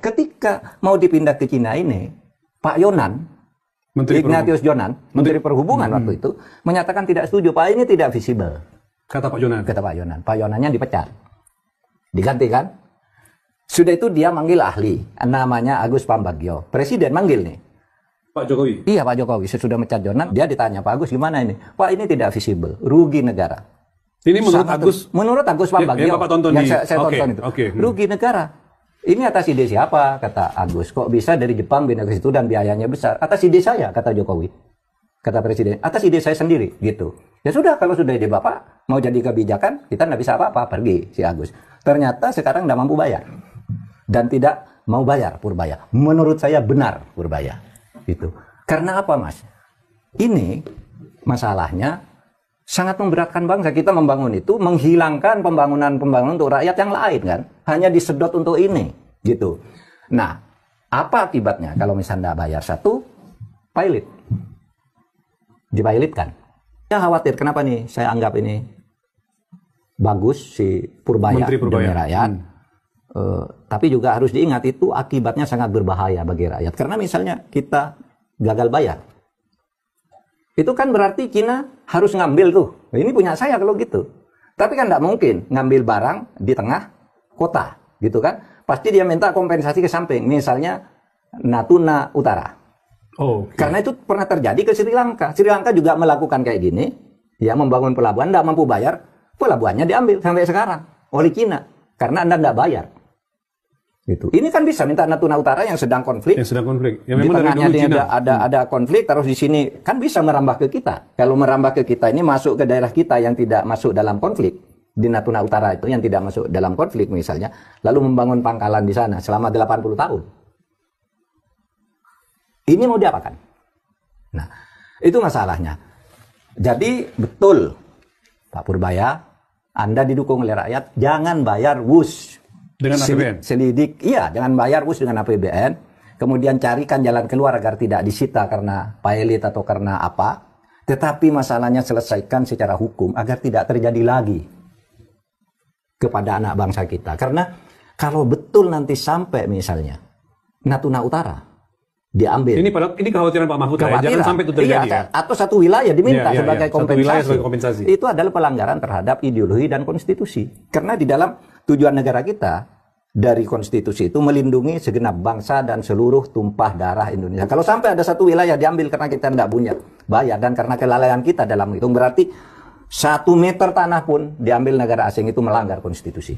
Ketika mau dipindah ke Cina ini, Pak Yonan, Ignatius Jonan, Menteri Perhubungan waktu itu, menyatakan tidak setuju. Pak, ini tidak visible. Kata Pak Yonan. Kata Pak Yonan. Pak Yonannya dipecat. Digantikan. Sudah itu dia manggil ahli. Namanya Agus Pambagio. Presiden manggil nih. Pak Jokowi? Iya, Pak Jokowi. Sesudah mecat Jonan, dia ditanya, Pak Agus gimana ini? Pak, ini tidak visible. Rugi negara. Ini menurut Agus? Menurut Agus Pambagio. Yang Bapak tonton saya tonton itu. Rugi negara. Ini atas ide siapa? Kata Agus. Kok bisa dari Jepang pindah ke situ dan biayanya besar? Atas ide saya, kata Jokowi. Kata Presiden. Atas ide saya sendiri. Gitu. Ya sudah, kalau sudah ide Bapak, mau jadi kebijakan, kita nggak bisa apa-apa. Pergi si Agus. Ternyata sekarang nggak mampu bayar. Dan tidak mau bayar Purbaya. Menurut saya benar Purbaya. Gitu. Karena apa, Mas? Ini masalahnya sangat memberatkan bangsa. Kita membangun itu menghilangkan pembangunan untuk rakyat yang lain kan. Hanya disedot untuk ini gitu. Nah, apa akibatnya kalau misalnya bayar satu pilot? Dipilotkan. Ya khawatir, kenapa nih saya anggap ini bagus si Purbaya demi rakyat. Tapi juga harus diingat itu akibatnya sangat berbahaya bagi rakyat. Karena misalnya kita gagal bayar. Itu kan berarti Cina harus ngambil tuh. Ini punya saya kalau gitu. Tapi kan tidak mungkin ngambil barang di tengah kota, gitu kan? Pasti dia minta kompensasi ke samping. Misalnya Natuna Utara. Karena itu pernah terjadi ke Sri Lanka. Sri Lanka juga melakukan kayak gini, ya membangun pelabuhan, tidak mampu bayar, pelabuhannya diambil sampai sekarang oleh Cina karena Anda tidak bayar. Gitu. Ini kan bisa minta Natuna Utara yang sedang konflik. Yang sedang konflik. Ya, di tengahnya ada konflik, terus di sini kan bisa merambah ke kita. Kalau merambah ke kita ini masuk ke daerah kita yang tidak masuk dalam konflik di Natuna Utara itu yang tidak masuk dalam konflik misalnya, lalu membangun pangkalan di sana selama 80 tahun. Ini mau diapakan? Nah, itu masalahnya. Jadi betul Pak Purbaya, Anda didukung oleh rakyat, jangan bayar WUS. Dengan APBN? Selidik, iya, jangan bayar WUS dengan APBN. Kemudian carikan jalan keluar agar tidak disita karena pilot atau karena apa. Tetapi masalahnya selesaikan secara hukum agar tidak terjadi lagi kepada anak bangsa kita. Karena kalau betul nanti sampai misalnya Natuna Utara diambil. Ini kekhawatiran Pak Mahfud ya, jangan sampai itu terjadi. Iya, atau satu wilayah diminta sebagai kompensasi. Itu adalah pelanggaran terhadap ideologi dan konstitusi. Karena di dalam tujuan negara kita dari konstitusi itu melindungi segenap bangsa dan seluruh tumpah darah Indonesia. Kalau sampai ada satu wilayah diambil karena kita tidak punya bayar dan karena kelalaian kita dalam itu, berarti 1 meter tanah pun diambil negara asing itu melanggar konstitusi.